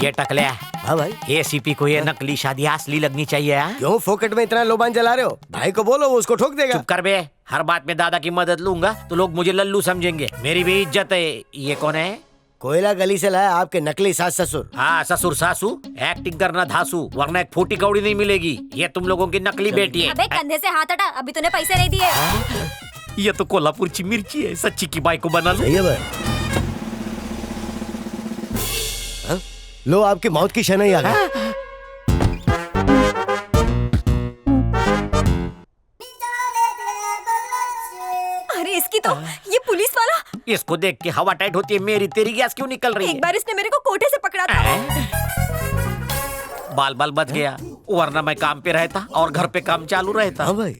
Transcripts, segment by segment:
ये टकले हाँ भाई, एसीपी को ये नकली शादी असली लगनी चाहिए। हाँ? क्यों फोकट में इतना लोबान जला रहे हो? भाई को बोलो, वो उसको ठोक देगा। चुप कर बे, हर बात में दादा की मदद लूंगा तो लोग मुझे लल्लू समझेंगे। मेरी भी इज्जत है। ये कौन है? कोयला गली से लाया आपके नकली सास ससुर। हाँ, ससुर सासू एक्टिंग करना धासू, वरना एक फूटी कौड़ी नहीं मिलेगी। ये तुम लोगों की नकली बेटी है। अबे कंधे से हाथ हटा, अभी तूने पैसे नहीं दिए। ये तो कोल्हापुर की मिर्ची है, सच्ची की बाई को बना लो। सही है भाई। हाँ? लो आपकी मौत की शनाई आ गई। अरे इसकी तो, ये पुलिस वाला। इसको देख के हवा टाइट होती है मेरी, तेरी गैस क्यों निकल रही है? एक बार इसने मेरे को कोठे से पकड़ा था। बाल बाल बच गया, वरना मैं काम पे रहता और घर पे काम चालू रहता। हाँ भाई।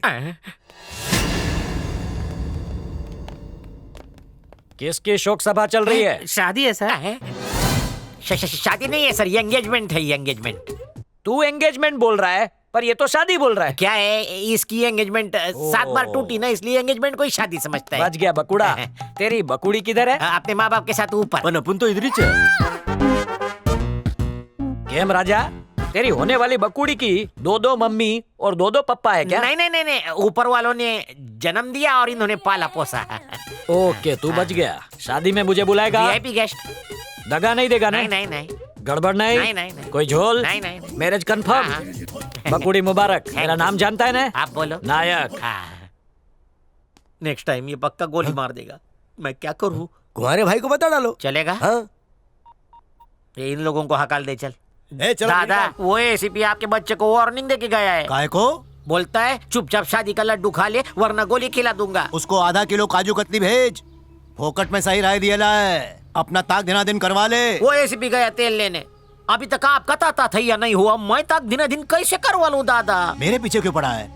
किसकी शोक सभा चल रही है? शादी है सर। शादी नहीं है सर, ये एंगेजमेंट है। ये एंगेजमेंट। तू एंगेजमेंट बोल रहा है, पर ये तो शादी बोल रहा है। क्या है, इसकी एंगेजमेंट 7 बार टूटी ना, इसलिए एंगेजमेंट को ही शादी समझता है। बच गया बकुड़ा। तेरी बकुड़ी किधर है? अपने माँ बाप के साथ ऊपर। अपन तो इधर ही चल। केम राजा, तेरी होने वाली बकुड़ी की 2-2 मम्मी और 2-2 पप्पा है क्या? नहीं नहीं नहीं नहीं, ऊपर वालों ने जन्म दिया और इन्होंने पाला पोसा। ओके, तू बच गया। शादी में मुझे बुलाएगा? VIP guest. दगा नहीं देगा ना? नहीं नहीं नहीं गड़बड़ नहीं? नहीं, नहीं, नहीं। कोई झोल? नहीं, नहीं, नहीं। Marriage confirm? हाँ। बकुड़ी मुबारक। मेरा नाम जानता है ना? आप बोलो। नायक। नेक्स्ट टाइम ये पक्का गोली मार देगा। मैं क्या करूँ? तुम्हारे भाई को बता डालो। चलेगा? हाँ? ये इन लोगों को हकाल दे चल। चलो दादा, वो एसीपी आपके बच्चे को वार्निंग दे के गया है। काय को? बोलता है चुपचाप शादी का लड्डू खा ले, वरना गोली खिला दूंगा। उसको आधा किलो काजू कतली भेज। फोकट में सही राय दिया है, अपना ताक दिना दिन करवा ले। वो एसीपी गया तेल लेने। अभी तक आपका ताता था या नहीं हुआ, मैं तक दिन दिन कैसे करवा लूं दादा? मेरे पीछे क्यों पड़ा है?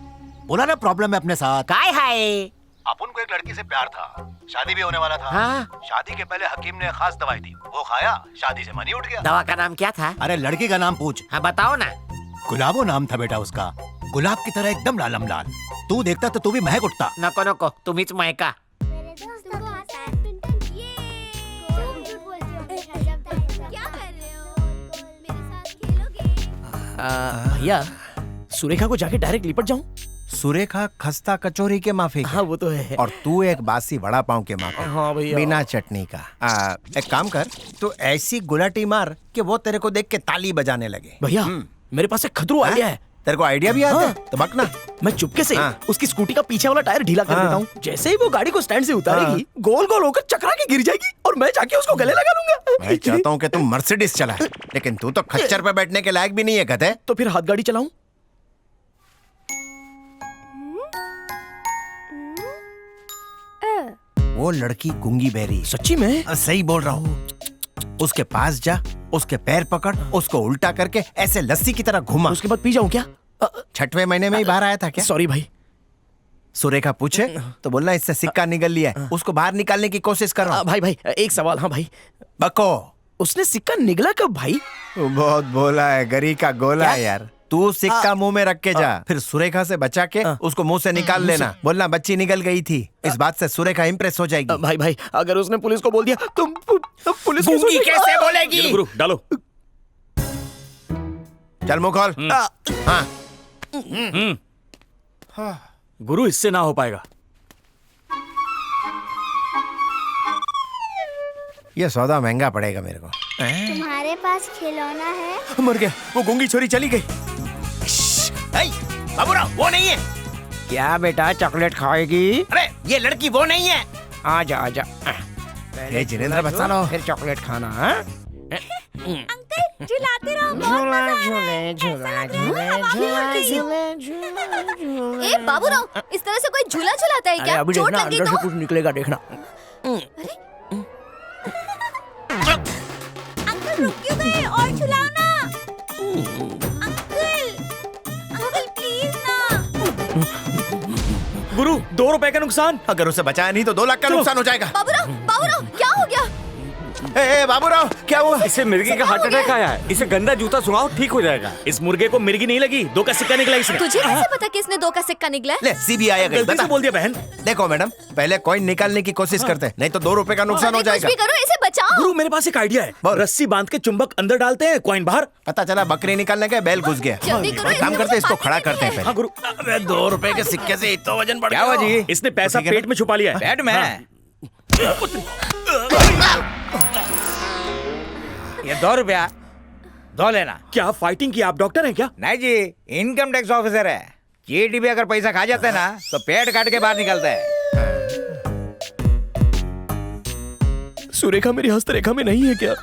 बोला ना प्रॉब्लम है अपने साथ। काय है? अपन को एक लड़की से प्यार था, शादी भी होने वाला था। हाँ? शादी के पहले हकीम ने खास दवाई दी, वो खाया, शादी से मन ही उठ गया। दवा का नाम क्या था? अरे लड़की का नाम पूछ। हाँ बताओ ना। गुलाबो नाम था बेटा उसका। गुलाब की तरह एकदम लालम लाल। तू देखता तो तू भी महक उठता। नको नको, तुम्हीच महका। भैया, सुरेखा को जाके डायरेक्ट लिपट जाऊं? सुरेखा खस्ता कचौरी के माफी। हाँ वो तो है। और तू एक बासी वड़ा पाव के माफी। हाँ भैया। बिना चटनी का। एक काम कर, तू ऐसी गुलाटी मार कि वो तेरे को देख के ताली बजाने लगे। भैया, मेरे पास एक खतरू आइडिया है। तेरे को आइडिया भी आता है? तो बकना। मैं चुपके से हाँ। उसकी स्कूटी का पीछे वाला टायर ढीला कर देता हूँ। जैसे ही वो गाड़ी को स्टैंड से उतारेगी, गोल गोल होकर चकरा के गिर जाएगी और मैं जाके उसको गले लगा लूंगा। मैं चाहता हूँ कि तुम मर्सिडीज चला, लेकिन तू तो खच्चर पे बैठने के लायक भी नहीं है गधे। तो फिर हाथ गाड़ी चलाऊं? वो लड़की गूंगी बहरी। सच्ची में? सही बोल रहा हूँ। उसके पास जा, उसके पैर पकड़, उसको उल्टा करके ऐसे लस्सी की तरह घुमा। उसके बाद पी जाऊं क्या? 6वें महीने में ही बाहर आया था क्या? सॉरी भाई। सुरेखा पूछे तो बोलना इससे सिक्का निकल लिया है, उसको बाहर निकालने की कोशिश कर रहा हूं। भाई भाई, एक सवाल। हाँ भाई, बको। उसने सिक्का निगला कब भाई? बहुत बोला है, गरी का गोला है यार। तू सिक्का मुंह में रख के जा, फिर सुरेखा से बचा के उसको मुंह से निकाल लेना। बोलना बच्ची निकल गई थी। इस बात से सुरेखा इंप्रेस हो जाएगी। भाई भाई, अगर उसने पुलिस को बोल दिया तो पुलिस गूंगी कैसे बोलेगी? गुरु डालो। चल मुंह खोल। हाँ। गुरु, इससे ना हो पाएगा। ये सौदा महंगा पड़ेगा मेरे को। तुम्हारे पास खिलौना है? मर गया, वो गूंगी छोरी चली गई। बाबूराव, वो नहीं है। क्या बेटा, चॉकलेट खाएगी? अरे ये लड़की वो नहीं है। आजा आजा। ये जिनेंद्र बचा लो। फिर चॉकलेट खाना। हाँ? अंकल झुलाते रहो, झूला झूले झूला झूले झूला झूले झूले। ए बाबूराव, इस तरह से कोई झूला झुलाता है क्या? अभी चोट देखना, लगी अंदर से तो? कुछ निकलेगा, देखना। अंकल रुक क्यों गए? और झुलाओ ना। अंकल, अंकल प्लीज ना। गुरु, 2 रुपए का नुकसान। अगर उसे बचाया नहीं तो 2 लाख का नुकसान हो जाएगा। बाबूराव, बाबूराव क्या हो गया? ए बाबूराव, क्या हुआ? इसे मिर्गी का हार्ट अटैक आया है। इसे गंदा जूता सुनाओ, ठीक हो जाएगा। इस मुर्गे को मिर्गी नहीं लगी, 2 का सिक्का निकला इसमें। तुझे कैसे पता कि इसने 2 का सिक्का निकला है? ले सीबीआई आ गई, गलती से बता। बोल दिया बहन। देखो मैडम, पहले कॉइन निकालने की कोशिश करते हैं, नहीं तो 2 रुपए का नुकसान हो अरे कुछ जाएगा। भी करो, इसे बचाओ। गुरु मेरे पास एक आइडिया है। बोल। रस्सी बांध के चुंबक अंदर डालते हैं, कॉइन बाहर। पता चला बकरी निकालने गए, बैल घुस गया। जल्दी करो, एक काम इसमें करते हैं, इसको मुझे खड़ा पानी करते हैं नहीं हाँ पहले। गुरु, अबे 2 रुपए के सिक्के से इतना वजन बढ़ क्या हुआ गया। जी? इसने पैसा ठीक है ना? पेट में छुपा लिया है। बैठ में ये 2 रुपया 2 लेना। क्या फाइटिंग की आप डॉक्टर हैं क्या? नहीं जी, इनकम टैक्स ऑफिसर है। चीटी भी अगर पैसा खा जाते हैं ना तो पेट काट के बाहर निकलता है। सुरेखा मेरी हस्तरेखा में नहीं है क्या?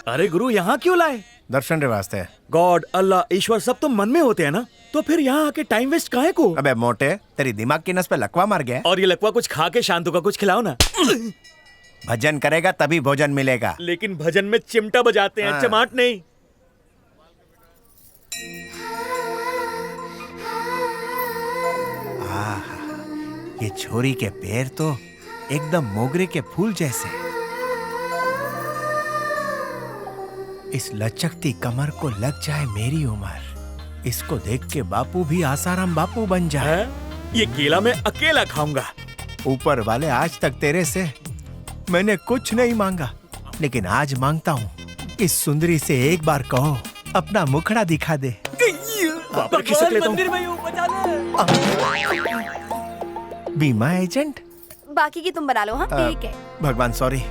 अरे गुरु, यहाँ क्यों लाए? दर्शन रे वास्ते। गॉड, अल्लाह, ईश्वर सब तो मन में होते हैं ना, तो फिर यहाँ आके टाइम वेस्ट काहे को? अबे मोटे, तेरी दिमाग की नस पे लकवा मार गया है? और ये लकवा कुछ खा के शांतु का कुछ खिलाओ ना। भजन करेगा तभी भोजन मिलेगा। लेकिन भजन में चिमटा बजाते हैं, हाँ। चमाट नहीं। ये छोरी के पैर तो एकदम मोगरे के फूल जैसे। इस लचकती कमर को लग जाए मेरी उम्र, इसको देख के बापू भी आसाराम बापू बन जाए। है? ये केला मैं अकेला खाऊंगा। ऊपर वाले, आज तक तेरे से मैंने कुछ नहीं मांगा, लेकिन आज मांगता हूँ, इस सुंदरी से एक बार कहो अपना मुखड़ा दिखा दे। वापस खिसक लेता हूँ। बीमा एजेंट? बाकी की तुम बना लो। हाँ ठीक है। भगवान सॉरी,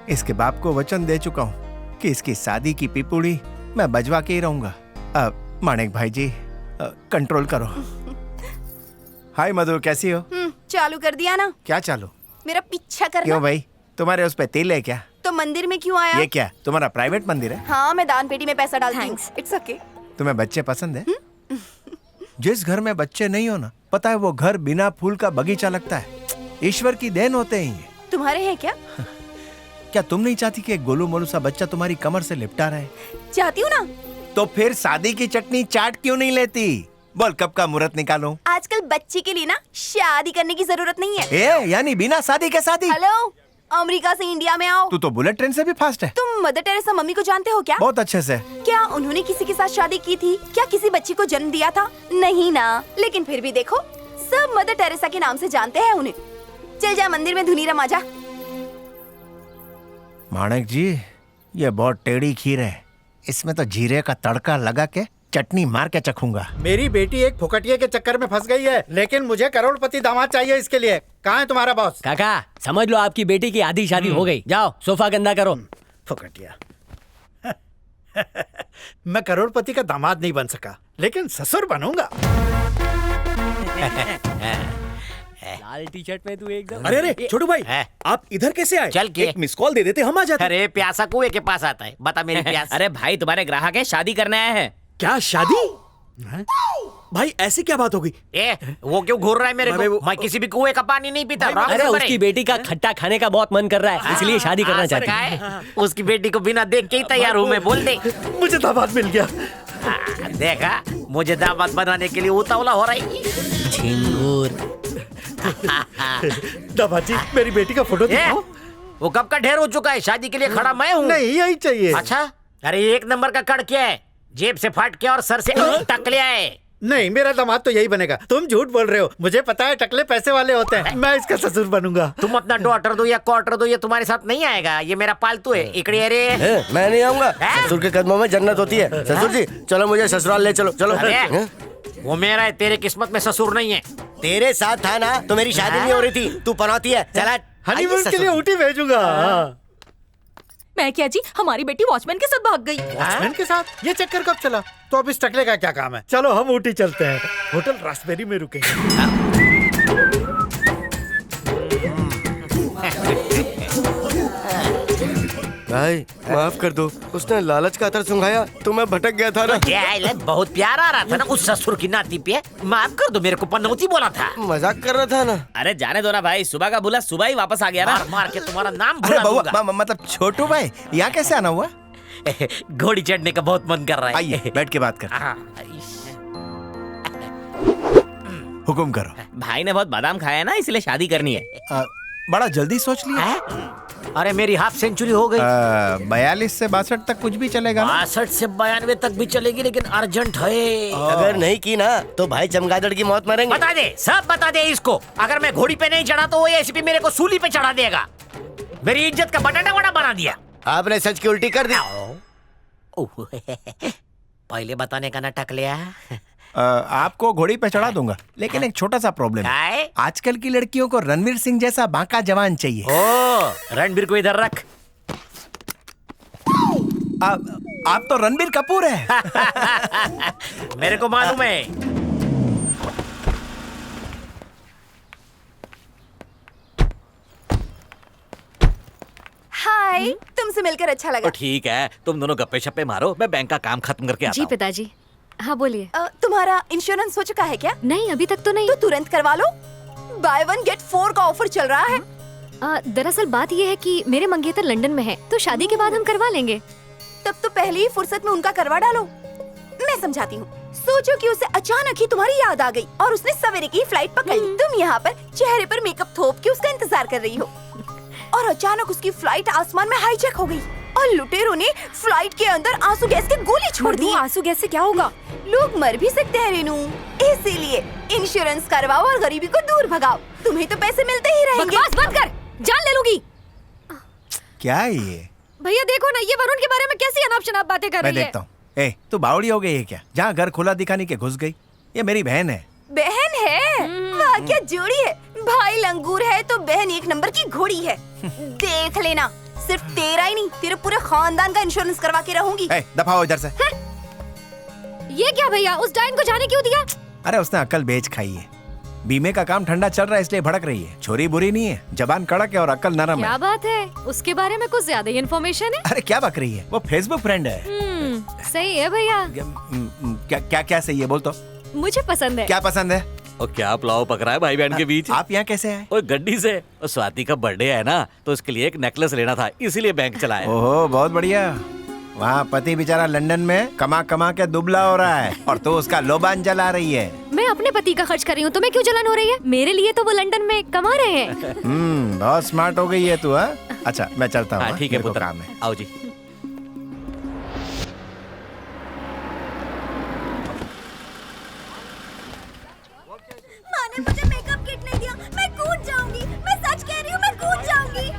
इसके बाप को वचन दे चुका हूँ कि इसकी शादी की पिपुड़ी मैं बजवा के ही रहूंगा। माणिक भाई जी, कंट्रोल करो। हाय मधु, कैसी हो? चालू कर दिया ना? क्या चालू? मेरा पीछा करना। क्यों भाई, तुम्हारे उस पे तिल है क्या? तो मंदिर में क्यों आया? ये क्या तुम्हारा प्राइवेट मंदिर है? हाँ, मैं दान पेटी में पैसा डालती हूँ। It's okay. तुम्हें बच्चे पसंद है? जिस घर में बच्चे नहीं हो ना, पता है वो घर बिना फूल का बगीचा लगता है। ईश्वर की देन होते हैं ये। तुम्हारे हैं क्या? क्या तुम नहीं चाहती कि एक गोलू मोलू सा बच्चा तुम्हारी कमर से लिपटा रहे? चाहती हूँ ना। तो फिर शादी की चटनी चाट क्यों नहीं लेती? बोल, कब का मुहूर्त निकालूं? आजकल बच्चे के लिए ना शादी करने की जरूरत नहीं है। यानी बिना शादी के शादी? हेलो, अमेरिका से इंडिया में आओ। तू तो बुलेट ट्रेन से भी फास्ट है। तुम मदर टेरेसा मम्मी को जानते हो क्या? बहुत अच्छे से। क्या उन्होंने किसी के साथ शादी की थी? क्या किसी बच्ची को जन्म दिया था? नहीं ना। लेकिन फिर भी देखो, सब मदर टेरेसा के नाम से जानते हैं उन्हें। चल जा मंदिर में धुनी रमा जा। माणिक जी, ये बहुत टेढ़ी खीर है, इसमें तो जीरे का तड़का लगा के चटनी मार के चखूंगा। मेरी बेटी एक फुकटिये के चक्कर में फंस गई है, लेकिन मुझे करोड़पति दामाद चाहिए इसके लिए। कहाँ है तुम्हारा बॉस? काका, समझ लो आपकी बेटी की आधी शादी हो गई। जाओ सोफा गंदा करो। फुकटिया। मैं करोड़पति का दामाद नहीं बन सका, लेकिन ससुर बनूंगा। लाल टी शर्ट में तू एकदम। अरे अरे छोटू भाई, आप इधर कैसे आए? चल के एक मिस कॉल दे देते, हम आ जाते। अरे प्यासा कुएं के पास आता है, बता मेरी प्यास। अरे भाई, तुम्हारे ग्राहक है, शादी करने आए हैं। क्या शादी? भाई ऐसी क्या बात होगी? वो क्यों घूर रहा है मेरे अरे को? वो- मैं किसी भी कुएं का पानी नहीं पीता। अरे उसकी बेटी का खट्टा खाने का बहुत मन कर रहा है, इसलिए शादी करना चाहती है। है। उसकी बेटी को बिना देख के ही तैयार हूँ मैं, बोल दे। मुझे दामाद मिल गया। देखा, मुझे दामाद बनाने के लिए उतावला हो रही है। झिंगुर। दामाद जी, मेरी बेटी का फोटो दिखाओ। वो कब का ढेर हो चुका है, शादी के लिए खड़ा मैं हूँ। नहीं, यही चाहिए। अच्छा, अरे 1 नंबर का कड़ क्या है? जेब से फाट के और सर से टकले आए। नहीं, मेरा दामाद तो यही बनेगा। तुम झूठ बोल रहे हो, मुझे पता है टकले पैसे वाले होते हैं। मैं इसका ससुर बनूंगा। तुम अपना डॉटर दो या क्वार्टर दो, ये तुम्हारे साथ नहीं आएगा। ये मेरा पालतू है। इकड़े रे। मैं नहीं आऊंगा। ससुर के कदमों में जन्नत होती है। ससुर जी, चलो मुझे ससुराल ले चलो। चलो। अरे, वो मेरा है, तेरे किस्मत में ससुर नहीं है। तेरे साथ था ना तो मेरी शादी नहीं हो रही थी, तू पनौती है। चला हनीमून के लिए ऊटी भेजूंगा। मैं क्या जी, हमारी बेटी वॉचमैन के साथ भाग गई। वॉचमैन के साथ? ये चक्कर कब चला? तो अब इस टकले का क्या काम है? चलो हम ऊटी चलते हैं, होटल रास्पबेरी में रुकेंगे। भाई माफ कर दो, उसने लालच का अतर सुंघाया तो मैं भटक गया था ना। ये बहुत प्यारा आ रहा था ना उस ससुर की नाती पे। माफ कर दो, मेरे को पनौती बोला था। मजाक कर रहा था ना। अरे जाने दो ना भाई, सुबह का बोला सुबह ही वापस आ गया ना। मार मार के तुम्हारा नाम अरे भुला दूंगा। बउआ, मतलब छोटू भाई, यहाँ कैसे आना हुआ? घोड़ी चढ़ने का बहुत मन कर रहा है। आइए बैठ के बात कर। हाँ, हुकुम करो। भाई ने बहुत बादाम खाया है ना, इसलिए शादी करनी है। बड़ा जल्दी सोच लिया। अरे मेरी हाफ सेंचुरी हो गई। 42 से 62 तक कुछ भी चलेगा ना? 62 से 92 तक भी चलेगी, लेकिन अर्जेंट है। अगर नहीं की ना तो भाई चमगादड़ की मौत मरेंगे। बता दे, सब बता दे इसको। अगर मैं घोड़ी पे नहीं चढ़ा तो वो एसीपी मेरे को सूली पे चढ़ा देगा। मेरी इज्जत का बटाटा वड़ा बना दिया। आपने सच की उल्टी कर दी। पहले बताने का नाटक लिया। आपको घोड़ी पे चढ़ा दूंगा, लेकिन एक छोटा सा प्रॉब्लम है। आजकल की लड़कियों को रणवीर सिंह जैसा बांका जवान चाहिए। ओ, रणबीर को इधर रख। आप तो रणबीर कपूर है। मेरे को मालूम है। हाय, तुमसे मिलकर अच्छा लगा। तो ठीक है, तुम दोनों गप्पे शप्पे मारो, मैं बैंक का काम खत्म करके आता जी हूँ। पिताजी। हाँ बोलिए। तुम्हारा इंश्योरेंस हो चुका है क्या? नहीं, अभी तक तो नहीं। तो तुरंत करवा लो, बाय 1 गेट 4 का ऑफर चल रहा है। दरअसल बात यह है कि मेरे मंगेतर लंदन में है, तो शादी के बाद हम करवा लेंगे। तब तो पहली ही फुर्सत में उनका करवा डालो। मैं समझाती हूँ। सोचो कि उसे अचानक ही तुम्हारी याद आ गई और उसने सवेरे की फ्लाइट पकड़ ली। तुम यहाँ पर चेहरे पर मेकअप थोप के उसका इंतजार कर रही हो और अचानक उसकी फ्लाइट आसमान में हाईजैक हो गई और लुटेरों ने फ्लाइट के अंदर आंसू गैस की गोली छोड़ दी। आंसू गैस से क्या होगा? लोग मर भी सकते हैं रेनू, इसीलिए इंश्योरेंस करवाओ और गरीबी को दूर भगाओ। तुम्हें तो पैसे मिलते ही रहेंगे। बकवास बंद कर, जान ले लूंगी। क्या है ये? भैया देखो ना, ये वरुण के बारे में कैसी अनाप शनाप बातें कर मैं रही है। देखता हूँ। ए, तू बावड़ी हो गई है क्या? जहाँ घर खुला दिखाने के घुस गई। ये मेरी बहन है। बहन है? वाह क्या जोड़ी है। भाई लंगूर है तो बहन एक नंबर की घोड़ी है। देख लेना, सिर्फ तेरा ही नहीं, तेरे पूरे खानदान का इंश्योरेंस करवा के रहूंगी। दफा हो इधर से। ये क्या भैया, उस डायन को जाने क्यों दिया? अरे उसने अक्ल बेच खाई है। बीमे का काम ठंडा चल रहा है इसलिए भड़क रही है। छोरी बुरी नहीं है, जबान कड़क है और अक्ल नरम क्या है। बात है, उसके बारे में कुछ ज्यादा ही इन्फॉर्मेशन है। अरे क्या बक रही है, वो फेसबुक फ्रेंड है। सही है भैया। क्या क्या क्या सही है बोल तो। मुझे पसंद है। क्या पसंद है? और क्या पुलाव पक रहा है भाई बहन के बीच? आप यहाँ कैसे आए? ओए गड्डी से। और स्वाति का बर्थडे है ना, तो इसके लिए एक नेकलेस लेना था, इसीलिए बैंक चला है। ओहो बहुत बढ़िया। वहाँ पति बेचारा लंदन में कमा कमा के दुबला हो रहा है और तो उसका लोबान जला रही है। मैं अपने पति का खर्च कर रही हूँ, तुम्हें क्यों जलन हो रही है? मेरे लिए तो वो लंदन में कमा रहे हैं। बहुत स्मार्ट हो गई है तू। अच्छा मैं चलता हूँ। ठीक है मेरे को पुत्र, काम है। आओ जी।